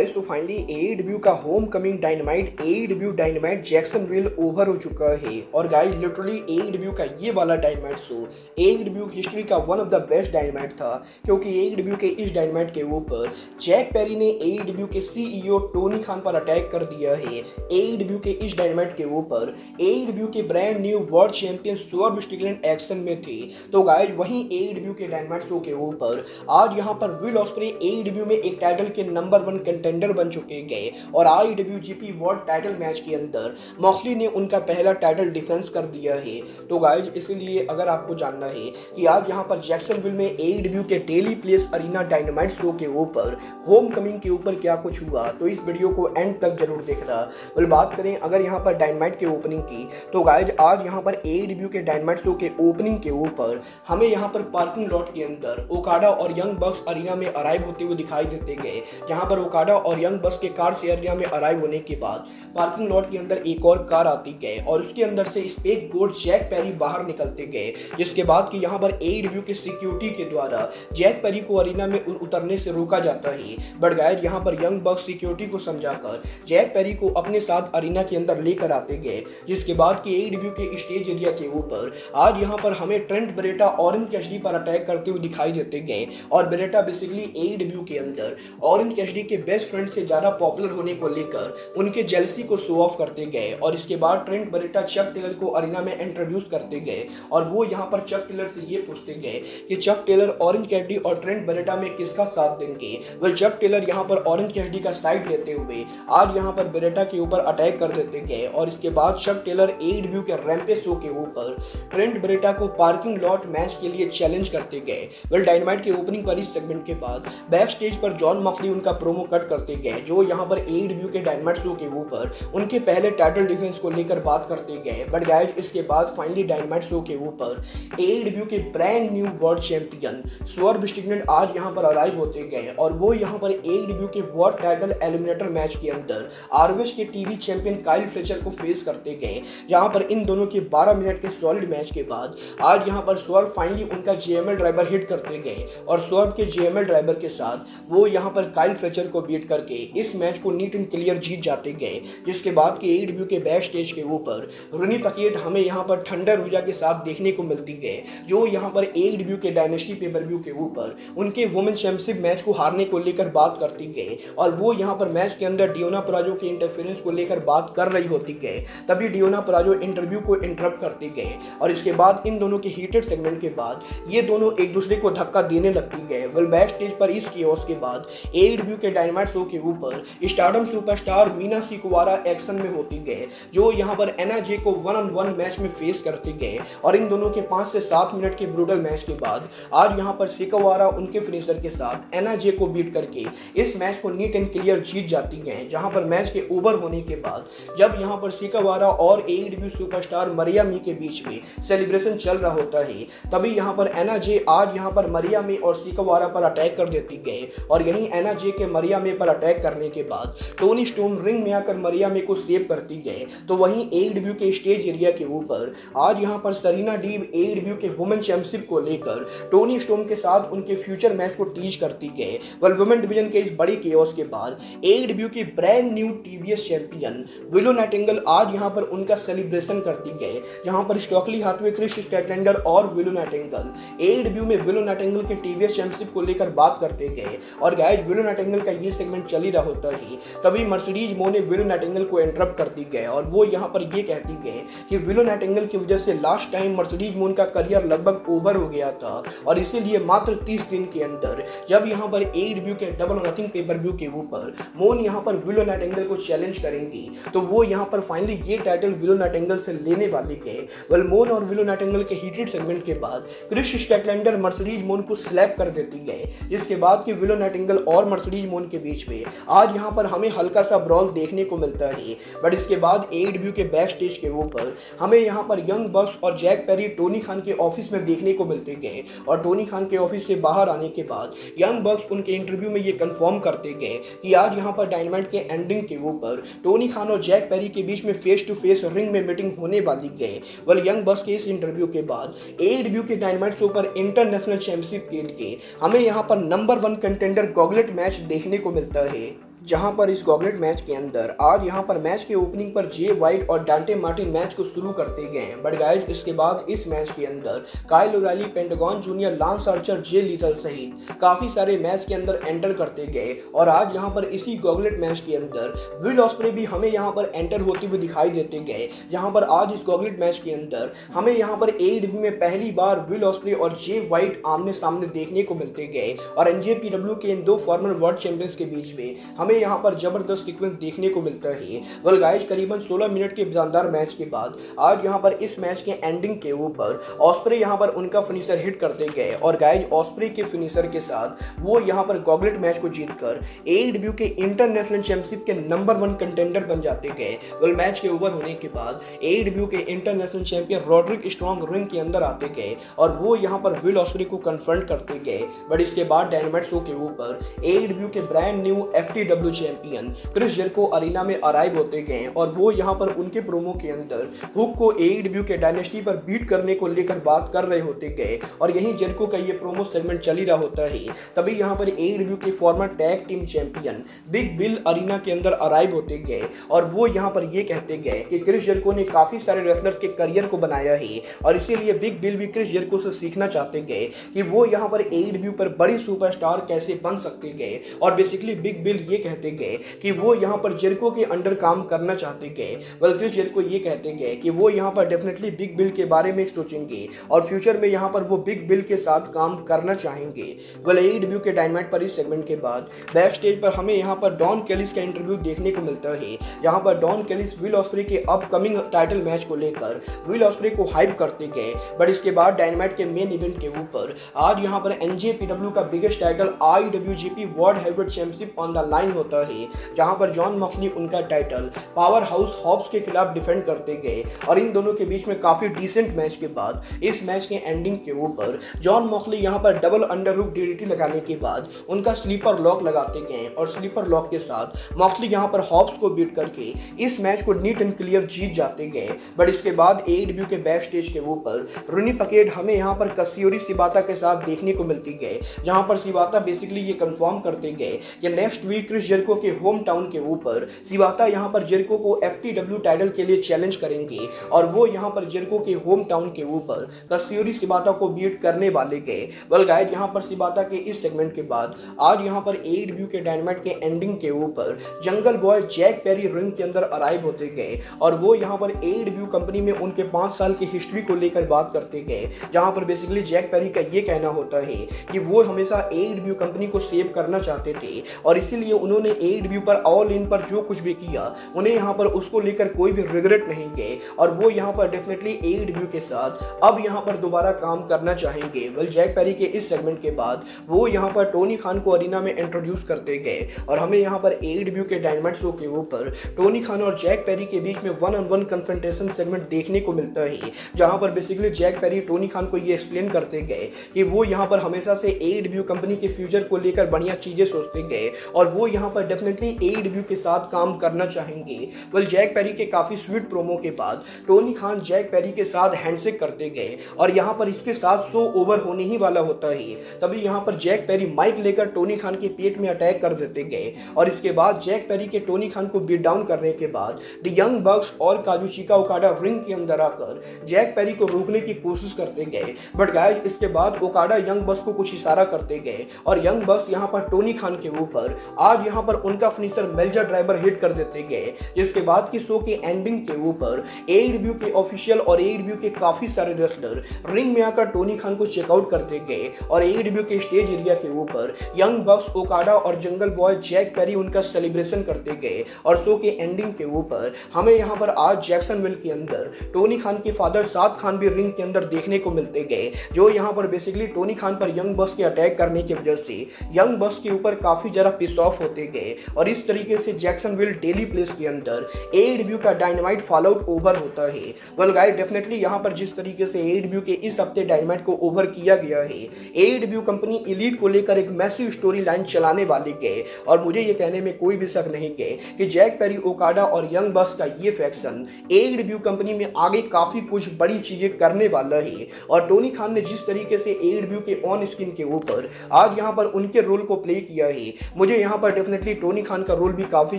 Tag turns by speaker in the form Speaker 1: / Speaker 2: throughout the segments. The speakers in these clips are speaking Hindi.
Speaker 1: गाइस तो फाइनली एईडब्ल्यू का home coming dynamite AEW dynamite Jacksonville over हो चुका है। और गाइस लिटरली एईडब्ल्यू का ये वाला डायनामाइट शो एईडब्ल्यू की हिस्ट्री का one of the best dynamite था, क्योंकि एईडब्ल्यू के इस डायनामाइट के ऊपर जैक पेरी ने एईडब्ल्यू के सीईओ टोनी खान पर अटैक कर दिया है। एईडब्ल्यू के इस डायनामाइट के ऊपर एईडब्ल्यू के ब्रांड न्यू वर्ल्ड चैंपियन स्वर्ग स्ट्रिकलैंड एक्शन में थे। तो गाइस वहीं एईडब्ल्यू के डायनामाइट शो के ऊपर आज यहाँ पर विल ऑस्प्रे एईडब्ल्यू में एक टाइटल के नंबर 1 कंटेंडर बन चुके गए। और आईडब्ल्यूजीपी वर्ल्ड टाइटल मैच के अंदर मॉक्सली ने उनका पहला टाइटल डिफेंस कर दिया है। तो गाइज इसलिए अगर आपको जानना है कि आज यहाँ पर जैक्सनविल में एईडब्ल्यू के Daily Place arena Dynamite show के ऊपर होम कमिंग के ऊपर क्या कुछ हुआ, तो इस वीडियो को एंड तक जरूर देखना। well, बात करें अगर यहाँ पर डायनामाइट के ओपनिंग की, तो गाइज आज यहाँ पर एईडब्ल्यू के डायनामाइट शो के ओपनिंग के ऊपर हमें यहाँ पर पार्किंग लॉट के अंदर ओकाडा और यंग बक्स अरीना में अराइव होते हुए दिखाई देते गए। जहां पर ओकाडा और यंग बक्स के कार से एरिया में अराइव होने के बाद पार्किंग लॉट के अंदर एक और कार आती गए और उसके अंदर से स्पेक गोड जैक पेरी बाहर निकलते गए। जिसके बाद कि यहां पर एईडब्ल्यू के सिक्योरिटी के द्वारा जैक पेरी को अरीना में उतरने से रोका जाता है। बट गाइस यहां पर यंग बक्स सिक्योरिटी को समझाकर जैक पेरी को अपने साथ अरीना के अंदर लेकर आते गए। जिसके बाद कि एईडब्ल्यू के स्टेज एरिया के ऊपर आज यहां पर हमें ट्रेंट बरेटा ऑरेंज कैसिडी पर अटैक करते हुए दिखाई देते गए। और बरेटा बेसिकली एईडब्ल्यू के अंदर ऑरेंज कैसिडी के बेस्ट फ्रेंड से ज्यादा पॉपुलर होने को लेकर उनके जेलसी को शो ऑफ करते गए। और इसके बाद ट्रेंट बरेटा चक टेलर को अरीना में इंट्रोड्यूस करते गए और वो यहाँ पर चक टेलर से ये पूछते गए कि चक टेलर ऑरेंज कैसिडी और ट्रेंट बरेटा में किसका साथ देंगे। वेल चक टेलर यहाँ पर ऑरेंज कैसिडी का साइड लेते हुए आज यहाँ पर बरेटा के ऊपर अटैक कर देते गए। और इसके बाद चक टेलर एईडब्ल्यू के रैंपेज शो के ऊपर ट्रेंट बरेटा को पार्किंग लॉट मैच के लिए चैलेंज करते गए। वेल डायनामाइट के ओपनिंग पर इस सेगमेंट के बाद बैक स्टेज पर जॉन मॉक्सली उनका प्रोमो कट करते गए, जो यहाँ पर एईडब्ल्यू के डायनामाइट शो के ऊपर उनके पहले टाइटल डिफेंस को लेकर बात करते गए। बट गाइस इसके बाद फाइनली डायनामाइट शो के ऊपर एईडब्ल्यू के ब्रांड न्यू वर्ल्ड चैंपियन स्वर्ग स्ट्रिकलैंड आज यहाँ पर अराइव होते गए और वो यहाँ पर एईडब्ल्यू के वर्ल्ड टाइटल एलिमिनेटर मैच के अंदर आरओएच के टीवी चैंपियन काइल फ्लेचर को फेस करते गए। जहाँ पर इन दोनों के 12 मिनट के सॉलिड मैच के बाद आज यहाँ पर स्वर्ग फाइनली उनका जेएमएल ड्राइवर हिट करते गए और स्वर्ग के जेएमएल ड्राइवर के साथ वो यहाँ पर काइल फ्लेचर को बीट करके इस मैच को नीट एंड क्लियर जीत जाते गए। जिसके बाद के एईडब्ल्यू के बैक स्टेज के ऊपर रोनी पकेट हमें यहाँ पर थंडर ऊर्जा के साथ देखने को मिलती गए, जो यहाँ पर एईडब्ल्यू के डायनेस्टी पेपर-व्यू के ऊपर उनके वुमेन चैंपियनशिप मैच को हारने को लेकर बात करती गए। और वो यहाँ पर मैच के अंदर डियोना पराजो के इंटरफेरेंस को लेकर बात कर रही होती गए, तभी डियोना पराजो इंटरव्यू को इंटरप्ट करते गए। और इसके बाद इन दोनों के हीटेड सेगमेंट के बाद ये दोनों एक दूसरे को धक्का देने लगती गए। वेल बैक स्टेज पर इस कियोस्क के बाद एईडब्ल्यू के डायनामाइट शो के ऊपर स्टारडम सुपरस्टार मीना सिकुवारा एक्शन में होती गए, जो यहाँ पर एना जे को 1-on-1 मैच में फेस करते गए। और इन दोनों के 5 से 7 मिनट के ब्रूटल मैच के बाद आज यहाँ पर सिकुवारा उनके फिनिशर के साथ एना जे को बीट करके इस मैच को नीट एंड क्लियर जीत जाती गए। जहाँ पर मैच के ओवर होने के बाद जब यहाँ पर सिकुवारा और एईडब्ल्यू सुपरस्टार मरिया मी के बीच में सेलिब्रेशन चल रहा होता है, तभी यहाँ पर एना जे आज यहाँ पर मरिया मी और सिकुवारा पर अटैक कर देती गए। और यहीं एना जे के मरिया मे पर अटैक करने के बाद टोनी स्टोम रिंग में आकर मरिया मे को सेव करती गए। तो वहीं एईडब्ल्यू के स्टेज एरिया के ऊपर आज यहां पर सरीना डीव एईडब्ल्यू के वुमेन चैंपियनशिप को लेकर टोनी स्टोम के साथ उनके फ्यूचर मैच को टीज करती गए। वेल वुमेन डिवीजन के इस बड़े केओस के बाद एईडब्ल्यू की brand new TVS champion willow Nightingale आज यहां पर उनका सेलिब्रेशन करती गए, जहां पर स्टॉकली हाथवे, क्रिस स्टैटलैंडर और विलो नाइटिंगेल एईडब्ल्यू में विलो नाइटिंगेल के टीवीएस चैंपियनशिप को लेकर बात करते गए। और गाइस विलो नाइटिंगेल का ये सेगमेंट चल ही रहा होता है, तभी मर्सिडीज मो ने विलो नाइटिंगेल को इंटरप्ट करती गए और वो यहाँ पर ये कहती गए कि विलो नाइटिंगेल की वजह से लास्ट टाइम मर्सिडीज मोन का करियर लगभग ओवर हो गया था और इसीलिए मात्र 30 दिन के अंदर जब यहाँ पर एईडब्ल्यू के डबल नथिंग पेपर-व्यू के ऊपर मोन यहाँ पर विलो नाइटिंगेल को चैलेंज करेंगी, तो वो यहाँ पर फाइनली ये टाइटल विलो नाइटिंगेल से लेने वाली गए। वेल मोन और विलो नाइटिंगेल के हीटेड सेगमेंट के बाद क्रिस स्टैटलैंडर मर्सिडीज मोन को स्लैप कर देती गए। जिसके बाद कि विलो नाइटिंगेल और मर्सिडीज मोन के बीच में आज यहाँ पर हमें हल्का सा ब्रॉल देखने को मिलता है। बट इसके बाद एईडब्ल्यू के बैक स्टेज के ऊपर हमें यहाँ पर यंग बक्स और जैक पेरी टोनी खान के ऑफिस में देखने को मिलते गए। और टोनी खान के ऑफिस से बाहर आने के बाद यंग बक्स उनके इंटरव्यू में ये कंफर्म करते गए कि आज यहाँ पर डायनामाइट के एंडिंग के ऊपर टोनी खान और जैक पेरी के बीच में फेस टू फेस रिंग में मीटिंग होने वाली गए। वेल यंग बक्स के इस इंटरव्यू के बाद एईडब्ल्यू के डायनामाइट शो पर इंटरनेशनल चैंपियनशिप के लिए हमें यहाँ पर नंबर 1 कंटेंडर गॉगलेट मैच देखने को मिलता है। जहां पर इस गॉगलेट मैच के अंदर आज यहां पर मैच के ओपनिंग पर जे वाइट और डांटे मार्टिन मैच को शुरू करते गए। बट गाइज इसके बाद इस मैच के अंदर Kyle O'Reilly, Pentagon Junior, Lance Archer, Jay Lethal सहित काफी सारे मैच के अंदर एंटर करते गए। और आज यहां पर इसी गॉगलेट मैच के अंदर विल ऑस्प्रे भी हमें यहां पर एंटर होते हुए दिखाई देते गए। जहां पर आज इस गॉगलेट मैच के अंदर हमें यहां पर AEW में पहली बार विल ऑस्प्रे और जे वाइट आमने सामने देखने को मिलते गए। और NJPW के इन दो फॉर्मर वर्ल्ड चैंपियंस के बीच में हमें यहाँ पर जबरदस्त सीक्वेंस देखने को मिलता है। वेल गाइस, करीबन 16 मिनट के शानदार मैच के बाद आज यहाँ पर इस मैच के एंडिंग के ऊपर ऑस्प्रे यहाँ पर उनका फिनिशर हिट करते गए। और गाइस ऑस्प्रे के फिनिशर के साथ वो यहाँ पर गॉगलेट मैच को जीतकर AEW के इंटरनेशनल चैंपियनशिप के नंबर 1 कंटेंडर बन जाते गए। वेल मैच के ओवर होने के बाद AEW के international champion Rodrick strong ring के अंदर आते गए और वो यहाँ पर विल ऑस्प्रे को कन्फ्रंट करते गए। बट इसके बाद डायनामाइट शो के ऊपर AEW के brand new FTW champion Chris Jericho arena में अराइव होते गए। और वो यहाँ पर उनके प्रोमो के अंदर हुक को AEW के डायनेस्टी पर बीट करने को लेकर बात कर रहे होते गए। और यहीं जेरिको का ये प्रोमो सेगमेंट चल ही रहा होता है, तभी यहाँ पर AEW के former tag team champion Big Bill arena के अंदर अराइव होते गए। और वो यहाँ पर ये कहते गए कि क्रिस जेरिको ने काफी सारे रेसलर्स के करियर को बनाया है और इसीलिए बिग बिल भी क्रिस जेरिको से सीखना चाहते गए कि वो यहाँ पर AEW पर बड़ी सुपरस्टार कैसे बन सकते गए। और बेसिकली बिग बिल ये कहते गए कि वो यहाँ पर जेरिको के अंडर काम करना चाहते गए। वेल क्रिस जेरिको ये कहते गए कि वो यहाँ पर डेफिनेटली बिग बिल के बारे में सोचेंगे और फ्यूचर में यहाँ पर वो बिग बिल के साथ काम करना चाहेंगे। वेल AEW के डायनामाइट पर इस सेगमेंट के बाद बैक स्टेज पर हमें यहाँ पर डॉन कैलिस का इंटरव्यू देखने को मिलता है। यहाँ पर डॉन कैलिस विल ऑस्प्रे के अपकमिंग टाइटल मैच को लेकर विल ऑस्प्रे को हाइप करते गए। बट इसके बाद डायनामाइट के मेन इवेंट के ऊपर आज यहाँ पर NJPW का biggest title IWGP world heavyweight championship on the line होता है, जहां पर जॉन मॉक्सली उनका टाइटल पावर हाउस हॉब्स के खिलाफ डिफेंड करते गए। और इन दोनों के बीच में काफी डिसेंट मैच के बाद इस मैच के एंडिंग के ऊपर जॉन मॉक्सली यहां पर डबल अंडरहुक DDT लगाने के बाद उनका स्लीपर लॉक लगाते गए और स्लीपर लॉक के साथ मॉक्सली यहां पर हॉब्स को बीट करके इस मैच को नीट एंड क्लियर जीत जाते गए। बट इसके बाद AEW के बैक स्टेज के ऊपर रोनी पकेट हमें यहां पर कात्सुयोरी शिबाता के साथ देखने को मिलती गए, जहां पर शिबाता बेसिकली ये कंफर्म करते गए कि नेक्स्ट वीक क्रिस जेरिको के होम टाउन के ऊपर शिबाता यहां पर जेरिको को FTW टाइटल के लिए चैलेंज करेंगे और वो यहां पर जेरिको के होम टाउन के ऊपर कात्सुयोरी शिबाता को बीट करने वाले गए। वेल गाइस, यहां पर शिबाता के इस सेगमेंट के बाद आज यहां पर AEW के डायनामाइट के एंडिंग के ऊपर Jungle Boy Jack Perry ring के अंदर अराइव होते गए और वो यहां पर AEW कंपनी में उनके 5 साल की हिस्ट्री को लेकर बात करते गए, जहां पर बेसिकली जैक पेरी का ये कहना होता है कि वो हमेशा AEW कंपनी को सेव करना चाहते थे और इसीलिए उन्होंने AEW पर ऑल इन पर जो कुछ भी किया उन्हें यहाँ पर उसको लेकर कोई भी रिग्रेट नहीं गए और वो यहाँ पर डेफिनेटली AEW के साथ अब यहाँ पर दोबारा काम करना चाहेंगे। वेल जैक पेरी के इस सेगमेंट के बाद वो यहाँ पर टोनी खान को अरीना में इंट्रोड्यूस करते गए और हमें यहाँ पर AEW के डायनामाइट शो के ऊपर टोनी खान और जैक पेरी के बीच में 1-on-1 कन्फ्रंटेशन सेगमेंट देखने को मिलता है, जहाँ पर basically Jack Perry Tony Khan को ये एक्सप्लेन करते गए कि वो यहाँ पर हमेशा से AEW कंपनी के फ्यूचर को लेकर बढ़िया चीजें सोचते गए और वो यहाँ पर डेफिनेटली AEW के साथ काम करना चाहेंगे। वेल जैक पेरी के काफी स्वीट प्रोमो के बाद टोनी खान जैक पेरी के साथ हैंडशेक करते गए और यहाँ पर इसके साथ शो ओवर होने ही वाला होता है, तभी यहाँ पर जैक पेरी माइक लेकर टोनी खान के पेट में अटैक कर देते गए और इसके बाद जैक पेरी के टोनी खान को बीट डाउन करने के बाद द यंग बक्स और काजुचिका ओकाडा रिंग के अंदर आकर जैक पेरी को रोकने की कोशिश करते गए। बट गाइस, इसके बाद ओकाडा यंग बक्स को कुछ इशारा करते गए और यंग बक्स यहाँ पर टोनी खान के ऊपर आज यहाँ पर उनका फिनिशर मेल्जर ड्राइवर हिट कर देते गए, जिसके बाद की शो के एंडिंग के ऊपर AEW के ऑफिशियल और AEW के काफी सारे रेसलर रिंग में आकर टोनी खान को चेकआउट करते गए और AEW के स्टेज एरिया के ऊपर यंग बक्स, ओकाडा और जंगल बॉय जैक पेरी उनका सेलिब्रेशन करते गए और शो के एंडिंग के ऊपर हमें यहाँ पर आज जैक्सनविल के अंदर टोनी खान के फादर साद खान भी रिंग के अंदर देखने को मिलते गए, जो यहाँ पर बेसिकली टोनी खान पर यंग बक्स के अटैक करने की वजह से यंग बक्स के ऊपर काफी ज्यादा पिस ऑफ होते गए और इस तरीके से जैक्सनविल डेली प्लेस के अंदर AEW का डायनामाइट फॉल आउट ओवर होता है। वेल गाइस, डेफिनेटली यहाँ पर जिस तरीके से AEW के इस हफ्ते डायनामाइट को ओवर किया गया है, AEW कंपनी एलीट को लेकर एक मैसिव स्टोरी लाइन चलाने वाले गए और मुझे ये कहने में कोई भी शक नहीं गए कि जैक पेरी, ओकाडा और यंग बक्स का ये फैक्शन AEW कंपनी में आगे काफी कुछ बड़ी चीजें करने वाला है। और टोनी खान ने जिस तरीके से AEW के ऑन स्क्रीन के ऊपर आज यहाँ पर उनके रोल को प्ले किया है, मुझे यहाँ पर डेफिनेटली डेफिनेटली टोनी खान का रोल भी काफ़ी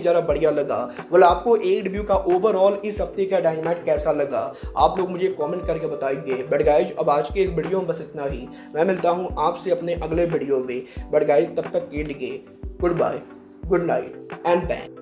Speaker 1: ज़्यादा बढ़िया लगा। बोला आपको AEW का ओवरऑल इस हफ्ते का डायनामाइट कैसा लगा, आप लोग मुझे कमेंट करके बताइए। बट गाइज अब आज के इस वीडियो में बस इतना ही। मैं मिलता हूँ आपसे अपने अगले वीडियो में। बट गाइज तब तक के लिए good bye, good night and ban.